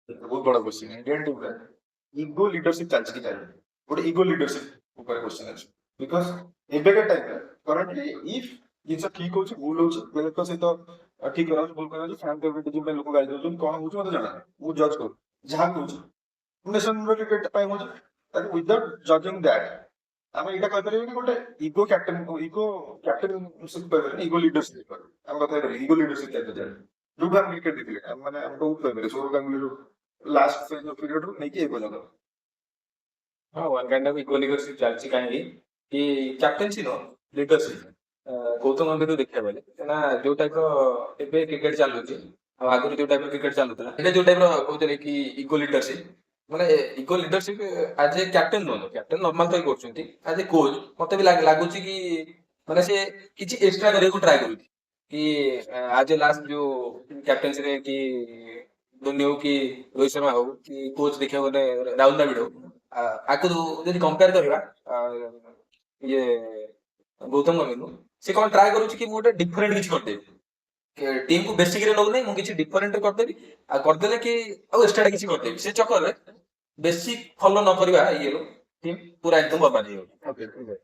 ବହୁତ ବଡ question Indian team ରେ ଇଗୋ ଲିଡରସିପ ଚାଲିଛି କି ଚାଲିନି ଗୋଟେ ଇଗୋ ଲିଡରସିପ ଉପରେ କ୍ୱେଶ୍ଚିନ୍ ଅଛି ବିକଜ ଏବେକା ଟାଇମରେ କରେଣ୍ଟଲି ଇଫ ଜିନିଷ ଠିକ ହଉଛି ଭୁଲ ହଉଛି ପ୍ଲେୟରଙ୍କ ସହିତ ଠିକ କରାଉଛି ଭୁଲ କରାଉଛି ଫ୍ୟାନ୍ ଫେଭରିଟିଜମ ପାଇଁ ଲୋକ ଗାଳି ଦଉଛନ୍ତି କଣ ହଉଛି ମତେ ଜଣା ନାହିଁ ମୁଁ ଜଜ୍ କରୁ ଯାହା କହୁଛି ନେସନ କ୍ରିକେଟ ପାଇଁ ହଉଛି ତାକୁ ୱିଦାଉଟ୍ ଜଜିଂ ଦ୍ୟାଟ୍ ଆମେ ଏଇଟା କହିପାରିବାନି ଗୋଟେ ଇଗୋ କ୍ୟାପ୍ଟେନସିପ କହିପାରିବାନି ଇଗୋ ଲିଡରସିପ ଆମେ କଥା ହେଇପାରିବା ଇଗୋ ଲିଡରସିପ ଚାଲିଛି ଯୋଉଠୁ ଆମେ କ୍ରିକେଟ ଦେଖିଲେ ମାନେ ଆମେ ବହୁତ କହିପାରିବା ସୌରଭ ଗାଙ୍ଗୁଲିରୁ ଲାଷ୍ଟ ଫେଜ ଅଫ ପିରିୟଡରୁ ନେଇକି ଏ ପର୍ଯ୍ୟନ୍ତ ହଁ one kind of equal leadership ଚାଲିଛି କାହିଁକି କି କ୍ୟାପ୍ଟେନ୍ସି ନୁହଁ ଲିଡରସିପ ଗୌତମ ଗମ୍ଭୀରରୁ ଦେଖିବାକୁ ଗଲେ କାହିଁକିନା ଯୋଉ ଟାଇପ ର ଏବେ କ୍ରିକେଟ ଚାଲୁଛି ଆଉ ଆଗରୁ ଯୋଉ ଟାଇପ ର କ୍ରିକେଟ ଚାଲୁଥିଲା ଏବେ ଯୋଉ ଟାଇପ ର କହୁଥିଲେ କି ଇଗୋ ଲିଡରସିପ ମାନେ ଇଗୋ ଲିଡରସିପ ଆଜ ଏ କ୍ୟାପ୍ଟେନ ନୁହଁ କ୍ୟାପ୍ଟେନ ନର୍ମାଲ ତ କରୁଛନ୍ତି ଆଜ ଏ କୋଚ୍ ମତେ ବି ଲାଗୁଛି କି ମାନେ ସେ କିଛି ଏକ୍ସଟ୍ରା କରିବାକୁ ଟ୍ରାଏ କରୁଛି କି ଆଜ ଏ ଲାଷ୍ଟ ଯୋଉ କ୍ୟାପ୍ଟେନ୍ସିରେ କି ଧୋନି ହଉ କି ରୋହିତ ଶର୍ମା ହଉ କି କୋଚ୍ ଦେଖିବାକୁ ଗଲେ ରାହୁଲ ଦ୍ରାବିଡ ହଉ ଆକୁ ଯଦି କମ୍ପେୟାର କରିବା ଇଏ ଗୌତମ ଗମ୍ଭୀରକୁ ସେ କଣ ଟ୍ରାଏ କରୁଛି କି ମୁଁ ଗୋଟେ ଡିଫରେଣ୍ଟ କିଛି କରିଦେବି ଟିମ୍ କୁ ବେସିକରେ ନଉନାହିଁ ମୁଁ କିଛି ଡିଫରେଣ୍ଟ କରିଦେବି ଆଉ କରିଦେଲେ କି ଆଉ ଏକ୍ସଟ୍ରା କିଛି କରିଦେବି ସେ ଚକରରେ ବେସିକ ଫଲୋ ନ କରିବା ଇଏରୁ ଟିମ୍ ପୁରା ଏକଦମ ବର୍ବାଦ ହେଇଯାଉଛି।